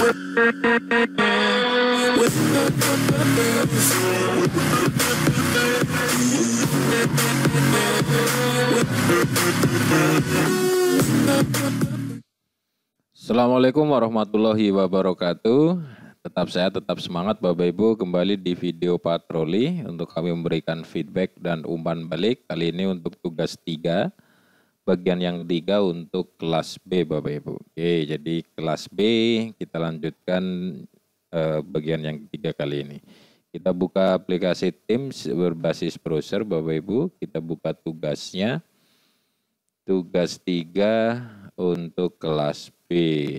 Assalamualaikum warahmatullahi wabarakatuh. Tetap sehat, tetap semangat Bapak Ibu. Kembali di video patroli untuk kami memberikan feedback dan umpan balik. Kali ini untuk tugas 3, bagian yang ketiga untuk kelas B Bapak Ibu. Oke, jadi kelas B kita lanjutkan bagian yang ketiga kali ini. Kita buka aplikasi Teams berbasis browser Bapak Ibu. Kita buka tugasnya. Tugas 3 untuk kelas B.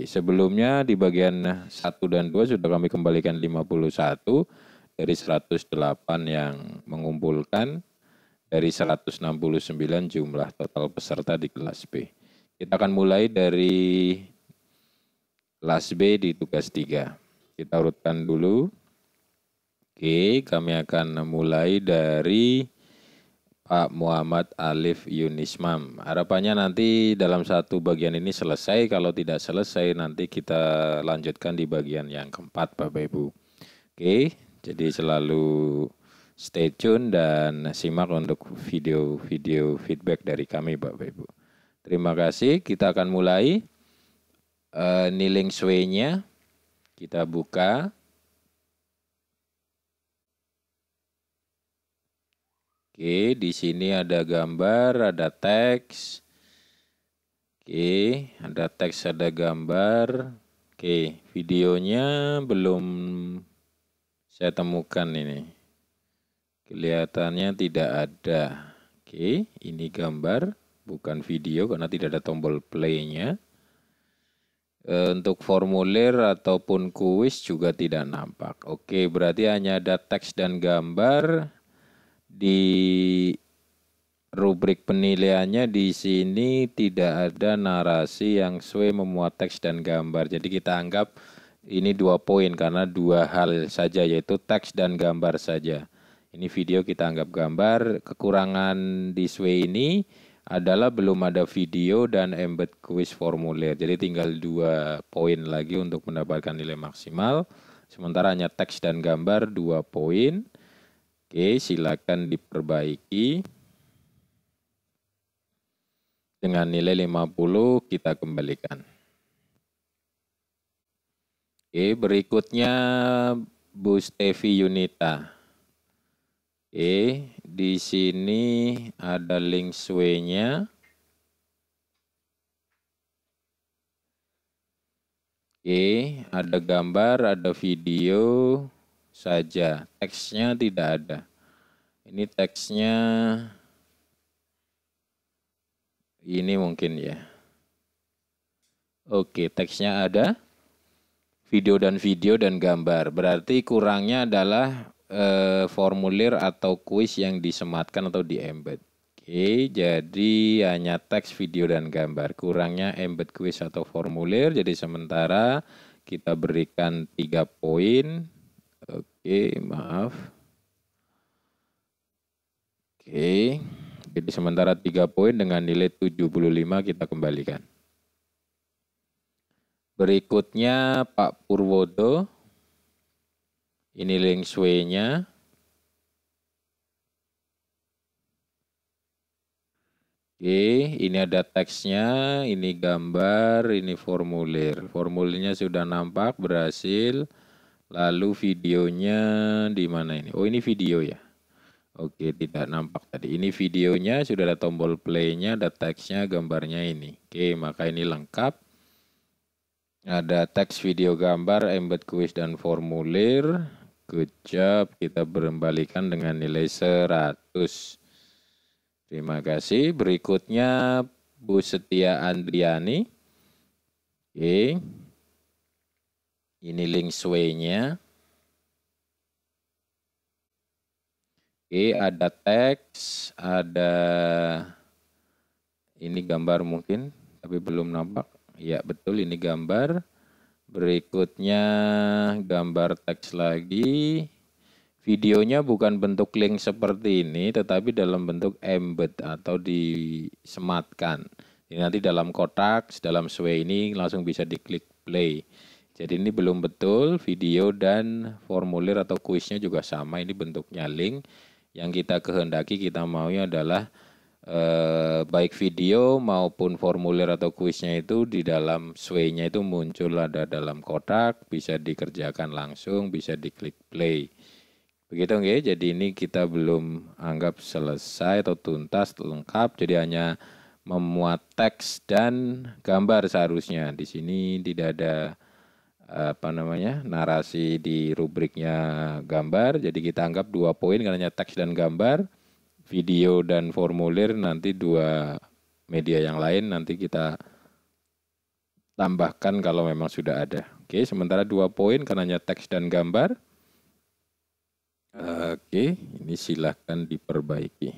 Sebelumnya di bagian 1 dan 2 sudah kami kembalikan 51 dari 108 yang mengumpulkan dari 169 jumlah total peserta di kelas B. Kita akan mulai dari kelas B di tugas 3. Kita urutkan dulu. Oke, kami akan mulai dari Pak Muhammad Alif Yunismam. Harapannya nanti dalam satu bagian ini selesai. Kalau tidak selesai nanti kita lanjutkan di bagian yang keempat Bapak Ibu. Oke, jadi selalu stay tune dan simak untuk video-video feedback dari kami Bapak Ibu. Terima kasih. Kita akan mulai. Niling sway-nya kita buka. Oke, di sini ada gambar, ada teks. Oke, ada teks, ada gambar. Oke, videonya belum saya temukan ini. Kelihatannya tidak ada. Oke, ini gambar, bukan video karena tidak ada tombol play-nya. Untuk formulir ataupun kuis juga tidak nampak. Oke, berarti hanya ada teks dan gambar. Di rubrik penilaiannya di sini tidak ada narasi yang sesuai memuat teks dan gambar. Jadi kita anggap ini 2 poin karena 2 hal saja yaitu teks dan gambar saja. Ini video kita anggap gambar. Kekurangan di SWE ini adalah belum ada video dan embed quiz formulir. Jadi tinggal 2 poin lagi untuk mendapatkan nilai maksimal. Sementara hanya teks dan gambar 2 poin. Oke, silakan diperbaiki. Dengan nilai 50 kita kembalikan. Oke, berikutnya Bu Stevi Yunita. Oke, di sini ada link sway-nya. Oke, ada gambar, ada video saja, teksnya tidak ada. Ini teksnya ini mungkin ya. Oke, teksnya ada, video dan gambar. Berarti kurangnya adalah formulir atau kuis yang disematkan atau di embed. Oke, jadi hanya teks, video dan gambar. Kurangnya embed kuis atau formulir. Jadi sementara kita berikan 3 poin. Oke, maaf. Oke, jadi sementara 3 poin dengan nilai 75 kita kembalikan. Berikutnya Pak Purwodo. Ini link sway-nya. Oke, ini ada teksnya, ini gambar, ini formulir. Formulirnya sudah nampak, berhasil. Lalu videonya di mana ini? Oh, ini video ya. Oke, tidak nampak tadi. Ini videonya, sudah ada tombol play-nya, ada teksnya, gambarnya ini. Oke, maka ini lengkap. Ada teks, video, gambar, embed kuis dan formulir. Good job, kita berembalikan dengan nilai 100. Terima kasih. Berikutnya Bu Setia Andriani. Oke. Ini link sway-nya. Oke, ada teks, ada ini gambar mungkin, tapi belum nampak. Ya, betul ini gambar. Berikutnya gambar teks lagi. Videonya bukan bentuk link seperti ini, tetapi dalam bentuk embed atau disematkan. Ini nanti dalam kotak, dalam sway ini langsung bisa diklik play. Jadi ini belum betul, video dan formulir atau kuisnya juga sama, ini bentuknya link. Yang kita kehendaki, kita maunya adalah baik video maupun formulir atau kuisnya itu di dalam sway-nya itu muncul ada dalam kotak, bisa dikerjakan langsung, bisa diklik play. Begitu nggih. Jadi ini kita belum anggap selesai atau tuntas lengkap, jadi hanya memuat teks dan gambar seharusnya. Di sini tidak ada narasi di rubriknya gambar, jadi kita anggap 2 poin karena teks dan gambar. Video dan formulir nanti 2 media yang lain nanti kita tambahkan kalau memang sudah ada. Oke, sementara 2 poin karena teks dan gambar. Oke, ini silahkan diperbaiki.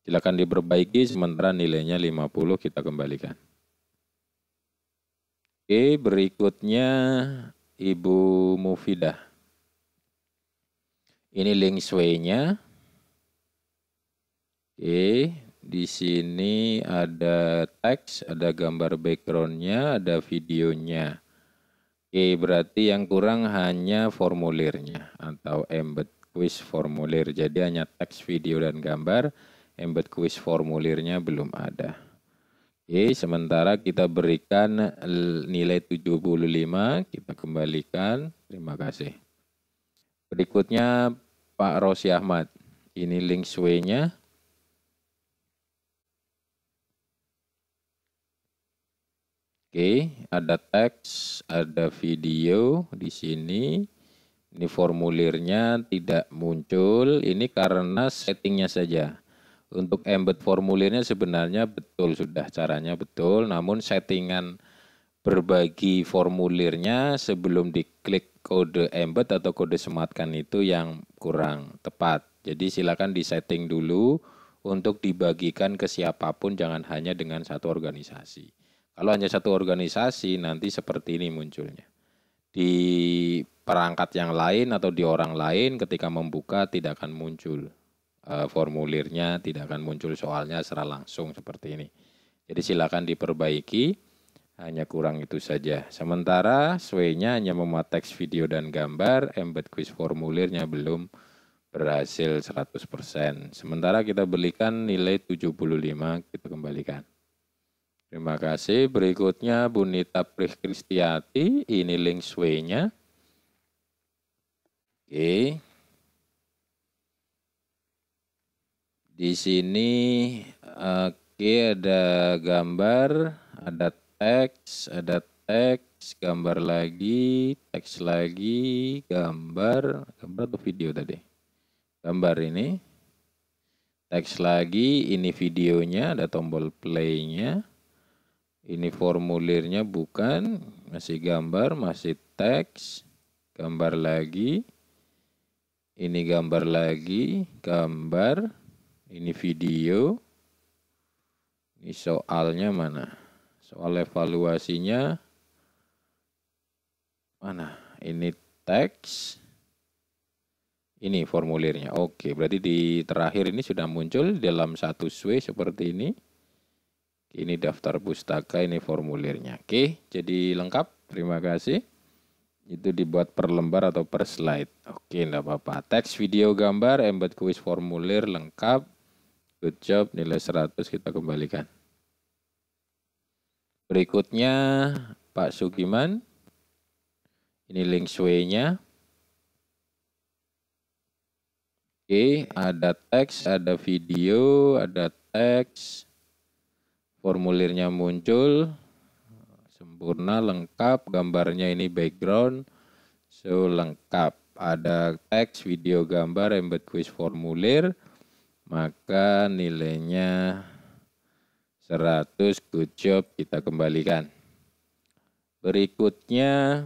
Silakan diperbaiki, sementara nilainya 50 kita kembalikan. Oke, berikutnya Ibu Mufidah. Ini link sway-nya. Oke, di sini ada teks, ada gambar background-nya, ada videonya. Oke, berarti yang kurang hanya formulirnya atau embed quiz formulir. Jadi hanya teks, video, dan gambar. Embed quiz formulirnya belum ada. Oke, sementara kita berikan nilai 75, kita kembalikan. Terima kasih. Berikutnya Pak Rosi Ahmad. Ini link sway-nya. Oke, ada teks, ada video di sini. Ini formulirnya tidak muncul. Ini karena settingnya saja. Untuk embed formulirnya sebenarnya betul, sudah caranya betul, namun settingan berbagi formulirnya sebelum diklik kode embed atau kode sematkan itu yang kurang tepat. Jadi silakan disetting dulu untuk dibagikan ke siapapun, jangan hanya dengan satu organisasi. Kalau hanya satu organisasi nanti seperti ini munculnya. Di perangkat yang lain atau di orang lain ketika membuka tidak akan muncul. Formulirnya tidak akan muncul soalnya secara langsung seperti ini. Jadi silakan diperbaiki, hanya kurang itu saja. Sementara sway-nya hanya memuat teks, video, dan gambar, embed quiz formulirnya belum berhasil 100%. Sementara kita berikan nilai 75, kita kembalikan. Terima kasih. Berikutnya Bu Nita Prih Kristiati, ini link sway-nya. Oke. Di sini ada gambar, ada teks, gambar lagi, teks lagi, gambar atau video tadi? Gambar ini, teks lagi, ini videonya, ada tombol play-nya. Ini formulirnya bukan, masih gambar, masih teks, gambar lagi. Ini gambar lagi, gambar. Ini video, ini soalnya mana? Soal evaluasinya mana? Ini teks, ini formulirnya. Oke, berarti di terakhir ini sudah muncul dalam satu sway seperti ini. Ini daftar pustaka, ini formulirnya. Oke, jadi lengkap. Terima kasih. Itu dibuat per lembar atau per slide. Oke, enggak apa-apa. Teks, video, gambar, embed quiz formulir lengkap. Good job, nilai 100 kita kembalikan. Berikutnya Pak Sugiman. Ini link sway-nya. Oke, ada teks, ada video, ada teks. Formulirnya muncul. Sempurna, lengkap. Gambarnya ini background. So, lengkap. Ada teks, video, gambar, embed quiz formulir. Maka nilainya 100, good job, kita kembalikan. Berikutnya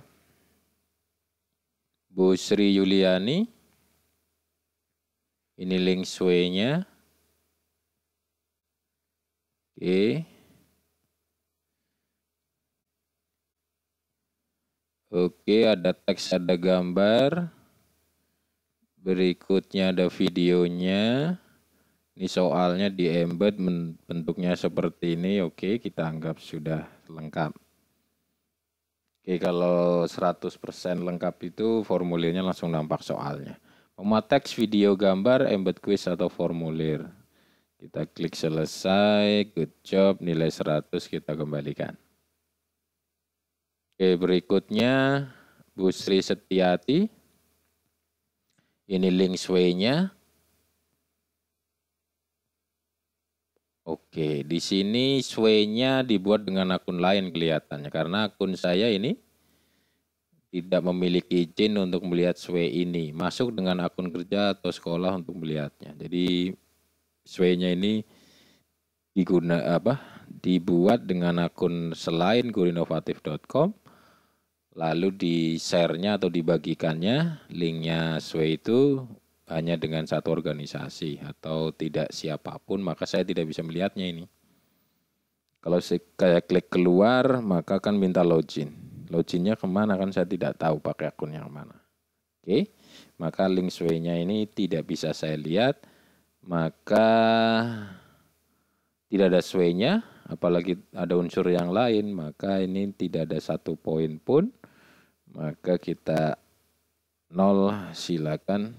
Bu Sri Yuliani. Ini link sway-nya. Oke. Oke, ada teks, ada gambar. Berikutnya ada videonya. Ini soalnya di embed bentuknya seperti ini. Oke, kita anggap sudah lengkap. Oke, kalau 100% lengkap itu formulirnya langsung nampak soalnya. Memuat teks, video, gambar, embed quiz atau formulir. Kita klik selesai, good job, nilai 100 kita kembalikan. Oke, berikutnya Bu Sri Setiati. Ini link sway-nya. Oke, di sini sway-nya dibuat dengan akun lain kelihatannya. Karena akun saya ini tidak memiliki izin untuk melihat sway ini. Masuk dengan akun kerja atau sekolah untuk melihatnya. Jadi sway-nya ini dibuat dengan akun selain gurinovatif.com. Lalu di-share-nya atau dibagikannya, linknya sway itu hanya dengan satu organisasi atau tidak siapapun, maka saya tidak bisa melihatnya ini. Kalau saya klik keluar, maka akan minta login. Loginnya kemana kan saya tidak tahu pakai akun yang mana. Oke, maka link sway-nya ini tidak bisa saya lihat, maka tidak ada sway-nya, apalagi ada unsur yang lain, maka ini tidak ada satu poin pun, maka kita 0, silakan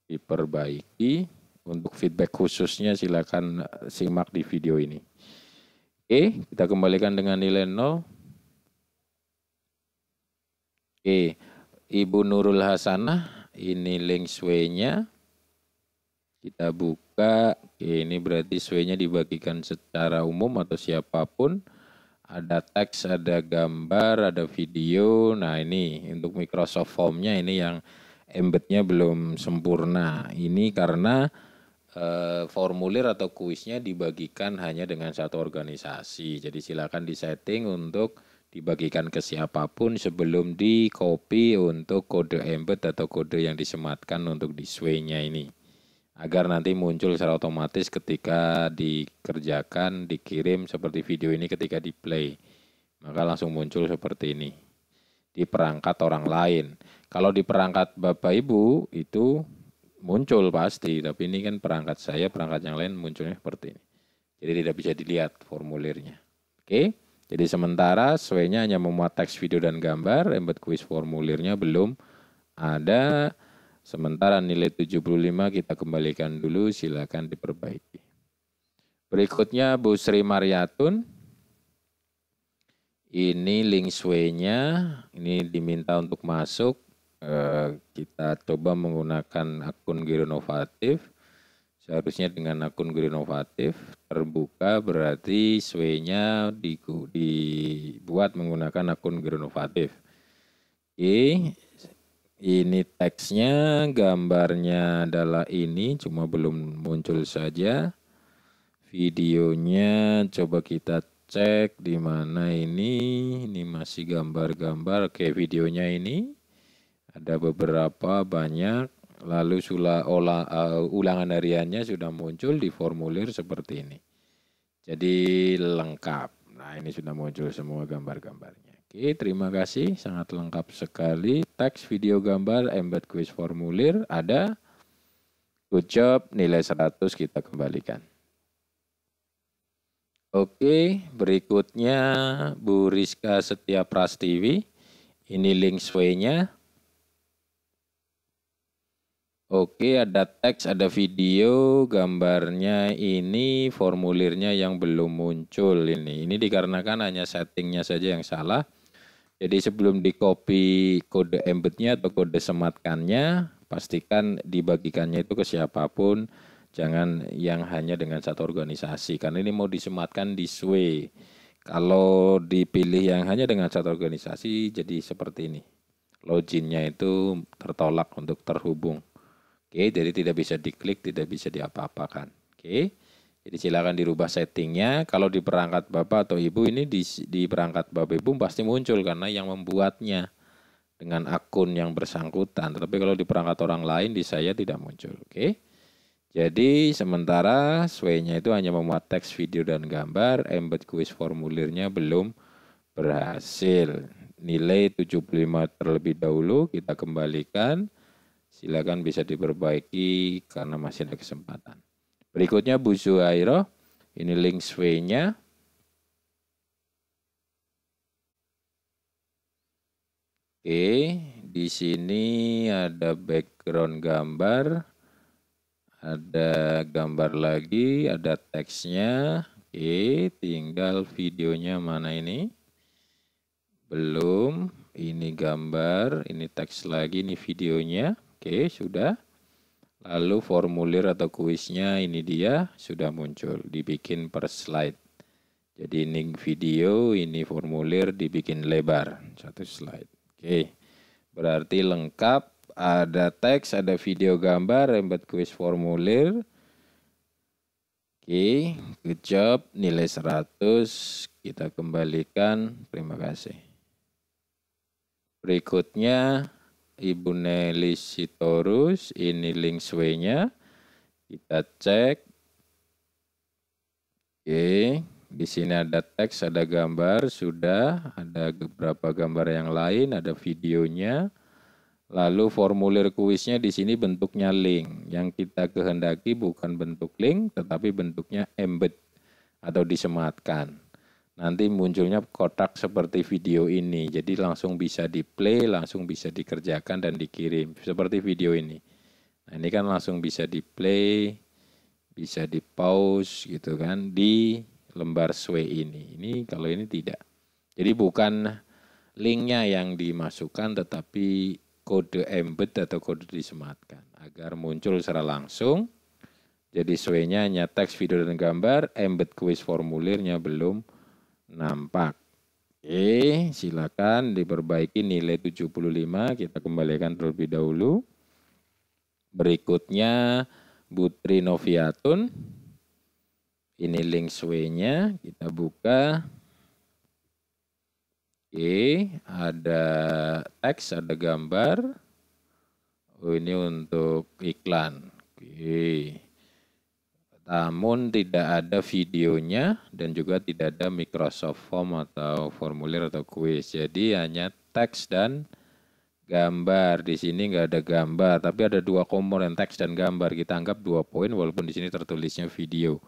diperbaiki. Untuk feedback khususnya silakan simak di video ini. Oke, kita kembalikan dengan nilai 0. Oke, Ibu Nurul Hasanah, ini link sway-nya. Kita buka. Oke, ini berarti sway-nya dibagikan secara umum atau siapapun. Ada teks, ada gambar, ada video. Nah, ini untuk Microsoft Form-nya ini yang embed-nya belum sempurna. Ini karena formulir atau kuisnya dibagikan hanya dengan satu organisasi. Jadi silakan disetting untuk dibagikan ke siapapun sebelum di copy untuk kode embed atau kode yang disematkan untuk di sway-nya ini. Agar nanti muncul secara otomatis ketika dikerjakan, dikirim seperti video ini ketika di play. Maka langsung muncul seperti ini. Di perangkat orang lain. Kalau di perangkat Bapak Ibu itu muncul pasti, tapi ini kan perangkat saya, perangkat yang lain munculnya seperti ini. Jadi tidak bisa dilihat formulirnya. Oke, jadi sementara sway-nya hanya memuat teks, video, dan gambar, embed quiz formulirnya belum ada. Sementara nilai 75 kita kembalikan dulu, silakan diperbaiki. Berikutnya Bu Sri Mariatun. Ini link sway-nya, ini diminta untuk masuk. Kita coba menggunakan akun Gurinovatif. Seharusnya dengan akun Gurinovatif terbuka, berarti sway-nya dibuat menggunakan akun Gurinovatif. Oke, ini teksnya, gambarnya adalah ini, cuma belum muncul saja. Videonya coba kita cek di mana ini masih gambar-gambar. Oke, videonya ini ada beberapa banyak, lalu ulangan hariannya sudah muncul di formulir seperti ini. Jadi lengkap. Nah, ini sudah muncul semua gambar-gambarnya. Oke, terima kasih, sangat lengkap sekali. Teks, video, gambar, embed quiz formulir ada. Good job, nilai 100 kita kembalikan. Oke, berikutnya Bu Rizka Setia Prastiwi. Ini link sway-nya. Oke, ada teks, ada video, gambarnya ini, formulirnya yang belum muncul ini. Ini dikarenakan hanya settingnya saja yang salah. Jadi sebelum di copy kode embednya atau kode sematkannya, pastikan dibagikannya itu ke siapapun. Jangan yang hanya dengan satu organisasi, karena ini mau disematkan di sway. Kalau dipilih yang hanya dengan satu organisasi, jadi seperti ini. Loginnya itu tertolak untuk terhubung. Oke, jadi tidak bisa diklik, tidak bisa diapa-apakan. Oke, jadi silakan dirubah settingnya. Kalau di perangkat Bapak atau Ibu ini di perangkat Bapak Ibu pasti muncul karena yang membuatnya dengan akun yang bersangkutan. Tetapi kalau di perangkat orang lain di saya tidak muncul. Oke. Jadi sementara sway-nya itu hanya memuat teks, video, dan gambar, embed quiz formulirnya belum berhasil. Nilai 75 terlebih dahulu kita kembalikan. Silakan bisa diperbaiki karena masih ada kesempatan. Berikutnya Bu Zuhairah, ini link sway-nya. Oke, di sini ada background gambar, ada gambar lagi, ada teksnya. Oke, tinggal videonya mana ini? Belum, ini gambar, ini teks lagi, ini videonya. Oke, sudah. Lalu formulir atau kuisnya ini dia sudah muncul, dibikin per slide. Jadi ini video, ini formulir dibikin lebar, satu slide. Oke, berarti lengkap, ada teks, ada video gambar, embed kuis formulir. Oke, good job, nilai 100, kita kembalikan, terima kasih. Berikutnya, Ibu Nelly Sitorus, ini link sway-nya, kita cek. Oke. Di sini ada teks, ada gambar, sudah ada beberapa gambar yang lain, ada videonya. Lalu formulir kuisnya di sini bentuknya link. Yang kita kehendaki bukan bentuk link, tetapi bentuknya embed atau disematkan. Nanti munculnya kotak seperti video ini. Jadi langsung bisa di-play, langsung bisa dikerjakan dan dikirim. Seperti video ini. Nah, ini kan langsung bisa di-play, bisa di-pause gitu kan, di lembar sway ini. Ini kalau ini tidak. Jadi bukan linknya yang dimasukkan, tetapi kode embed atau kode disematkan agar muncul secara langsung. Jadi sway-nya hanya teks, video, dan gambar. Embed kuis formulirnya belum nampak. Oke, silakan diperbaiki nilai 75. Kita kembalikan terlebih dahulu. Berikutnya Putri Noviatun. Ini link sway-nya, kita buka. Oke, ada teks, ada gambar. Oh, ini untuk iklan. Oke. Namun tidak ada videonya dan juga tidak ada Microsoft Form atau formulir atau kuis. Jadi hanya teks dan gambar. Di sini nggak ada gambar, tapi ada dua komponen teks dan gambar. Kita anggap 2 poin walaupun di sini tertulisnya video.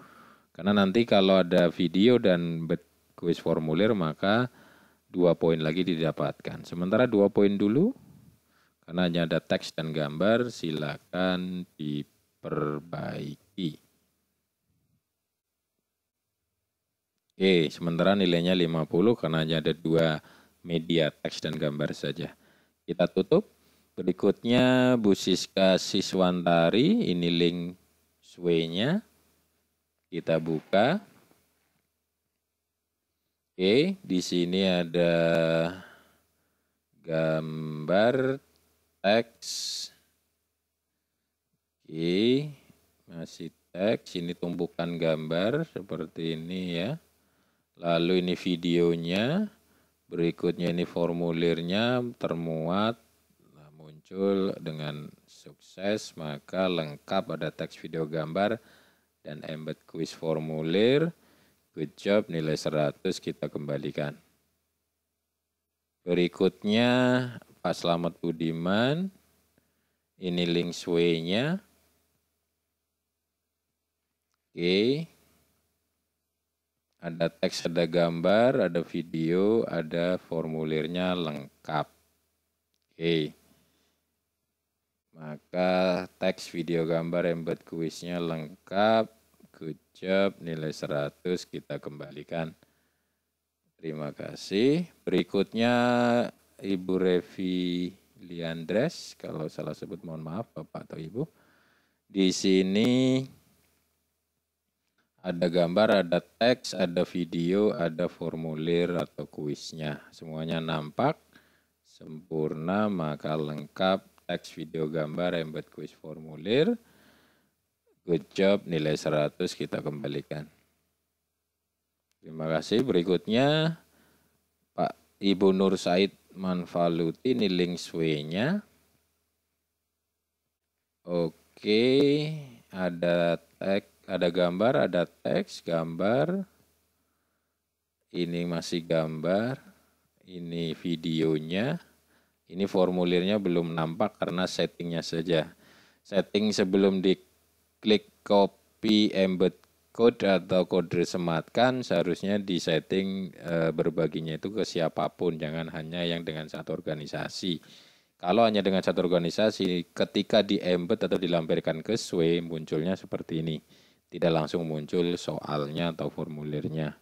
Karena nanti kalau ada video dan kuis formulir maka 2 poin lagi didapatkan. Sementara 2 poin dulu, karena hanya ada teks dan gambar, silakan diperbaiki. Oke, sementara nilainya 50 karena hanya ada 2 media teks dan gambar saja. Kita tutup. Berikutnya Bu Siska Siswantari, ini link sway-nya. Kita buka. Oke, di sini ada gambar, teks. Oke, masih teks. Ini tumpukan gambar seperti ini ya. Lalu ini videonya. Berikutnya ini formulirnya termuat. Nah, muncul dengan sukses. Maka lengkap ada teks, video, gambar. Dan embed kuis formulir. Good job, nilai 100 kita kembalikan. Berikutnya Pak Slamet Budiman. Ini link sway-nya. Oke. Ada teks, ada gambar, ada video, ada formulirnya lengkap. Oke. Maka teks, video, gambar, embed kuisnya lengkap. Good job, nilai 100 kita kembalikan. Terima kasih. Berikutnya Ibu Revi Liandres, kalau salah sebut mohon maaf Bapak atau Ibu. Di sini ada gambar, ada teks, ada video, ada formulir atau kuisnya. Semuanya nampak sempurna, maka lengkap teks, video, gambar, embed kuis formulir. Good job, nilai 100 kita kembalikan. Terima kasih. Berikutnya Pak Ibu Nur Said Manfaluti, ini link sway-nya. Oke, ada teks, ada gambar, ada teks, gambar. Ini masih gambar. Ini videonya. Ini formulirnya belum nampak karena settingnya saja. Setting sebelum diklik Tapi embed code atau kode sematkan seharusnya disetting berbaginya itu ke siapapun, jangan hanya yang dengan satu organisasi. Kalau hanya dengan satu organisasi, ketika di-embed atau dilampirkan ke SWE, munculnya seperti ini. Tidak langsung muncul soalnya atau formulirnya.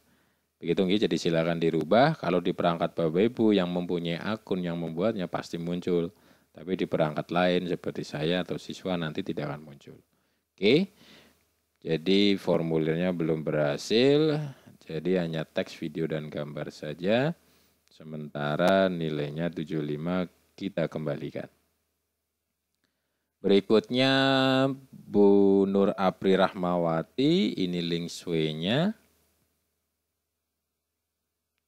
Begitu nggih, jadi silakan dirubah. Kalau di perangkat Bapak Ibu yang mempunyai akun yang membuatnya pasti muncul. Tapi di perangkat lain seperti saya atau siswa nanti tidak akan muncul. Oke, jadi formulirnya belum berhasil. Jadi hanya teks, video, dan gambar saja. Sementara nilainya 75 kita kembalikan. Berikutnya Bu Nur Apri Rahmawati, ini link SWE-nya.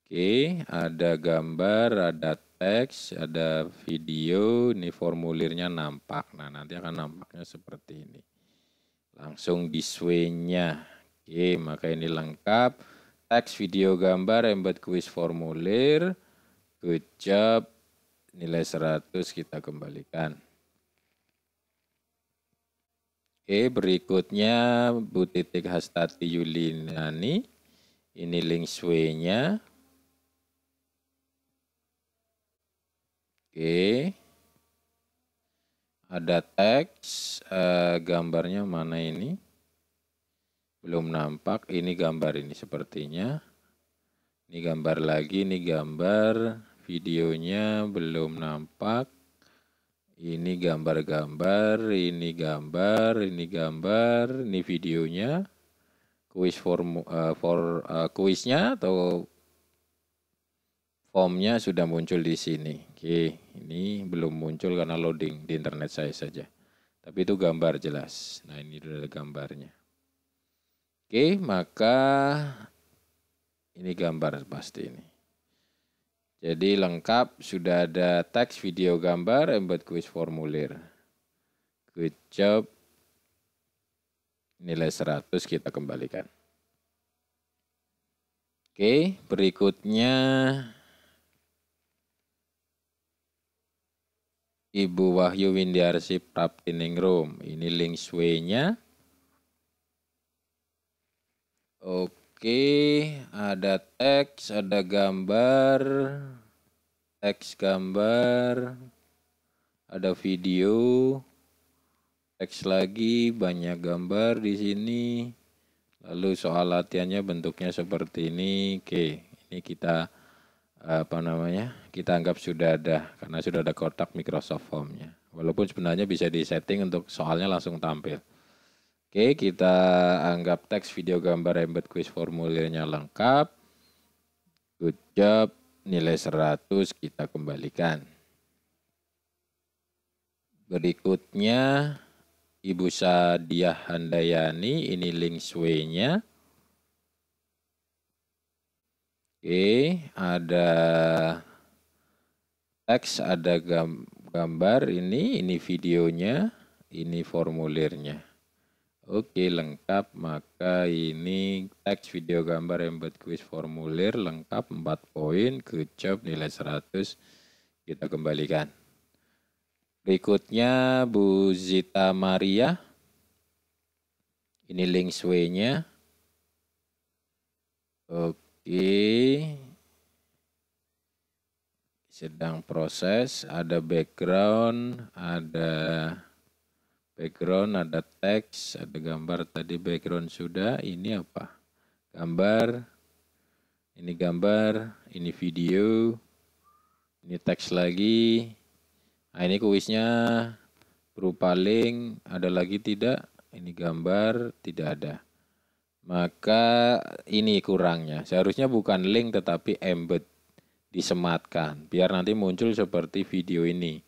Oke, ada gambar, ada teks, ada video, ini formulirnya nampak. Nah, nanti akan nampaknya seperti ini. Langsung di SWE-nya. Oke, maka ini lengkap. Teks, video, gambar, embed quiz formulir. Good job. Nilai 100 kita kembalikan. Oke, berikutnya Bu Titik Hastati Yulinani. Ini link SWE-nya. Oke. Ada teks, gambarnya mana ini? Belum nampak, ini gambar ini sepertinya. Ini gambar lagi, ini gambar. Videonya belum nampak. Ini gambar-gambar, ini gambar, ini gambar, ini videonya. Kuisnya atau formnya sudah muncul di sini. Oke, ini belum muncul karena loading di internet saya saja. Tapi itu gambar jelas. Nah, ini adalah gambarnya. Oke, maka ini gambar pasti ini. Jadi lengkap, sudah ada teks, video, gambar, embed quiz formulir. Good job. Nilai 100 kita kembalikan. Oke, berikutnya Ibu Wahyu Windiarsi Praptiningrum. Ini link SWE-nya. Oke, ada teks, ada gambar, teks gambar, ada video, teks lagi, banyak gambar di sini. Lalu soal latihannya bentuknya seperti ini. Oke, ini kita kita anggap sudah ada karena sudah ada kotak Microsoft Form-nya. Walaupun sebenarnya bisa disetting untuk soalnya langsung tampil. Oke, kita anggap teks, video, gambar, embed quiz formulirnya lengkap. Good job, nilai 100 kita kembalikan. Berikutnya Ibu Sadiah Handayani, ini link SWE-nya. Oke, ada teks, ada gambar, ini videonya, ini formulirnya. Oke, lengkap, maka ini teks, video, gambar, embed quiz formulir lengkap 4 poin, good job, nilai 100 kita kembalikan. Berikutnya Bu Zita Maria, ini link SWE-nya. Oke, sedang proses, ada background, ada teks, ada gambar, tadi background sudah, ini apa? Gambar, ini video, ini teks lagi. Nah, ini kuisnya berupa link, ada lagi tidak? Ini gambar, tidak ada. Maka ini kurangnya, seharusnya bukan link tetapi embed, disematkan, biar nanti muncul seperti video ini.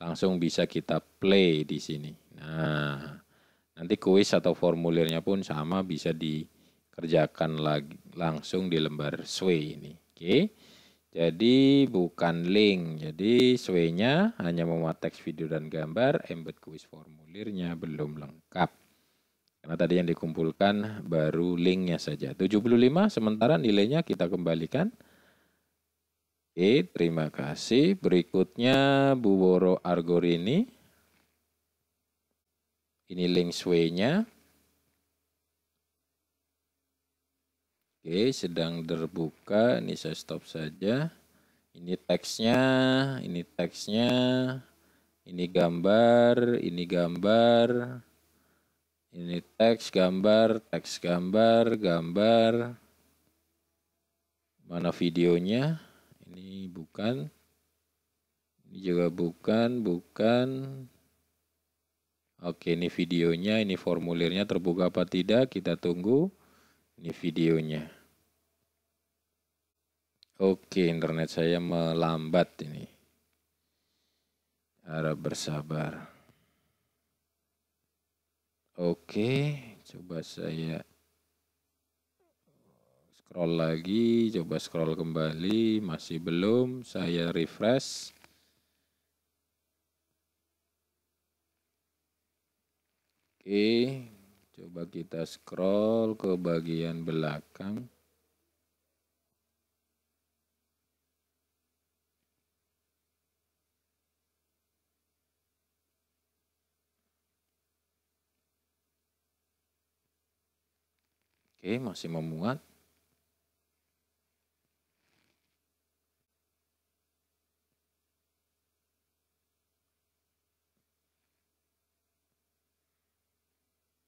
Langsung bisa kita play di sini. Nah, nanti kuis atau formulirnya pun sama, bisa dikerjakan lagi langsung di lembar SWE ini. Oke, jadi bukan link. Jadi SWE-nya hanya memuat teks, video, dan gambar. Embed kuis formulirnya belum lengkap. Karena tadi yang dikumpulkan baru linknya saja. 75, sementara nilainya kita kembalikan. Oke, terima kasih. Berikutnya Bu Woro Argorini. Ini link SWE-nya. Oke, sedang terbuka. Ini saya stop saja. Ini teksnya, ini teksnya, ini gambar, ini gambar, ini teks, gambar, teks, gambar, gambar. Mana videonya? Ini bukan. Ini juga bukan, bukan. Oke, ini videonya, ini formulirnya terbuka apa tidak? Kita tunggu. Ini videonya. Oke, internet saya melambat ini. Harap bersabar. Oke, coba saya scroll lagi, coba scroll kembali, masih belum, saya refresh. Oke, coba kita scroll ke bagian belakang. Oke, masih memuat.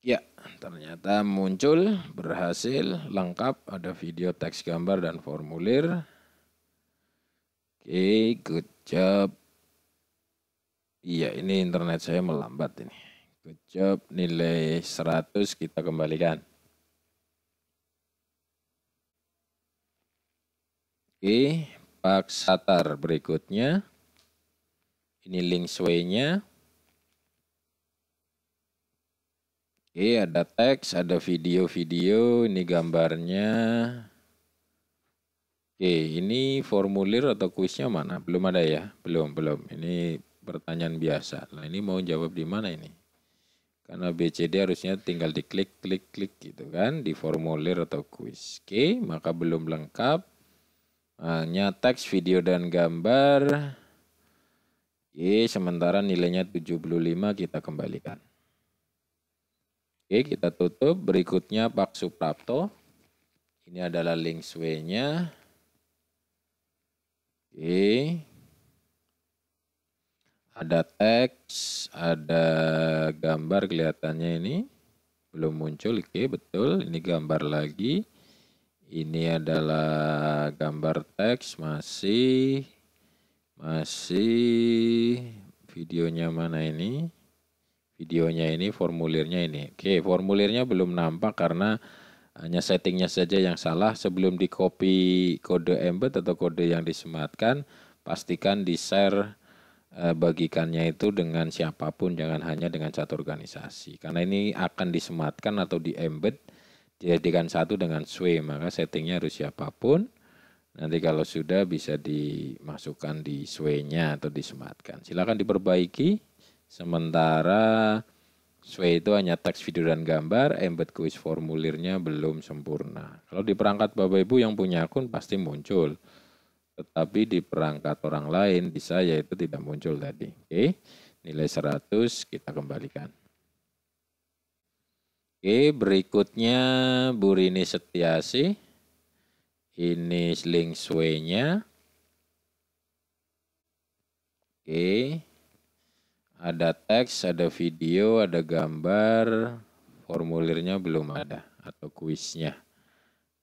Ya, ternyata muncul, berhasil, lengkap, ada video, teks, gambar, dan formulir. Oke, good job. Iya, ini internet saya melambat ini. Good job, nilai 100 kita kembalikan. Oke, Pak Satar berikutnya. Ini link sway-nya. Oke, ada teks, ada video-video, ini gambarnya. Oke, ini formulir atau kuisnya mana? Belum ada ya? Belum. Ini pertanyaan biasa. Nah, ini mau jawab di mana ini? Karena BCD harusnya tinggal diklik, klik gitu kan, di formulir atau kuis. Oke, maka belum lengkap. Hanya teks, video, dan gambar. Oke, sementara nilainya 75 kita kembalikan. Oke, kita tutup. Berikutnya Pak Suprapto. Ini adalah link sway-nya. Oke. Ada teks, ada gambar kelihatannya ini. Belum muncul, oke betul. Ini gambar lagi. Ini adalah gambar teks, masih videonya mana ini? Videonya ini, formulirnya ini. Oke, formulirnya belum nampak karena hanya settingnya saja yang salah. Sebelum di copy kode embed atau kode yang disematkan, pastikan di share, bagikannya itu dengan siapapun, jangan hanya dengan satu organisasi. Karena ini akan disematkan atau di embed, dijadikan satu dengan sway, maka settingnya harus siapapun. Nanti kalau sudah bisa dimasukkan di sway-nya atau disematkan. Silakan diperbaiki. Sementara sway itu hanya teks, video, dan gambar, embed kuis formulirnya belum sempurna. Kalau di perangkat Bapak Ibu yang punya akun pasti muncul. Tetapi di perangkat orang lain, di saya itu tidak muncul tadi. Oke, nilai 100 kita kembalikan. Oke, berikutnya Bu Rini Setiasi. Ini link sway-nya. Oke. Ada teks, ada video, ada gambar. Formulirnya belum ada atau kuisnya.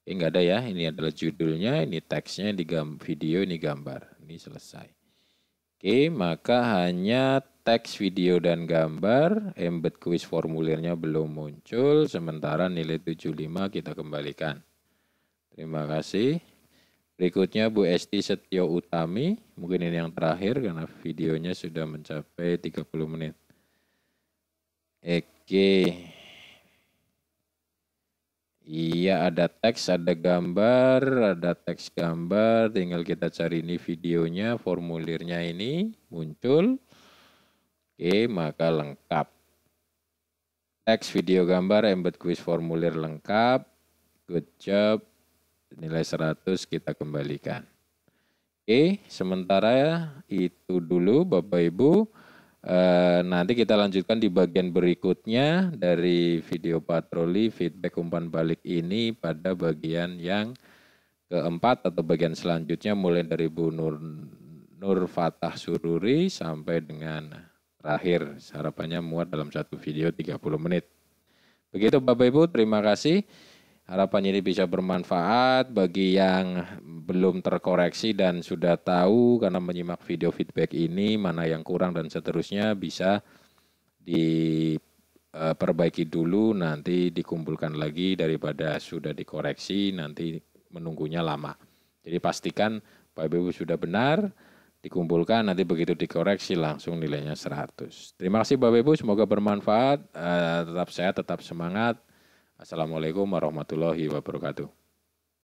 Oke, enggak ada ya. Ini adalah judulnya, ini teksnya, di video, ini gambar. Ini selesai. Oke, maka hanya teks, video, dan gambar, embed kuis formulirnya belum muncul, sementara nilai 75 kita kembalikan. Terima kasih. Berikutnya Bu Esti Setio Utami, mungkin ini yang terakhir karena videonya sudah mencapai 30 menit. Oke. Iya, ada teks, ada gambar, ada teks gambar, tinggal kita cari ini videonya, formulirnya ini muncul. Oke, maka lengkap. Teks, video, gambar, embed kuis formulir lengkap. Good job. Nilai 100 kita kembalikan. Oke, sementara itu dulu Bapak Ibu. Nanti kita lanjutkan di bagian berikutnya dari video patroli feedback umpan balik ini pada bagian yang keempat atau bagian selanjutnya mulai dari Bu Nur Fatah Sururi sampai dengan terakhir. Harapannya muat dalam satu video 30 menit. Begitu Bapak Ibu, terima kasih. Harapannya ini bisa bermanfaat bagi yang belum terkoreksi dan sudah tahu karena menyimak video feedback ini mana yang kurang dan seterusnya bisa diperbaiki dulu, nanti dikumpulkan lagi daripada sudah dikoreksi nanti menunggunya lama. Jadi pastikan Bapak Ibu sudah benar, dikumpulkan, nanti begitu dikoreksi langsung nilainya 100. Terima kasih Bapak Ibu, semoga bermanfaat, tetap sehat, tetap semangat. Assalamualaikum warahmatullahi wabarakatuh.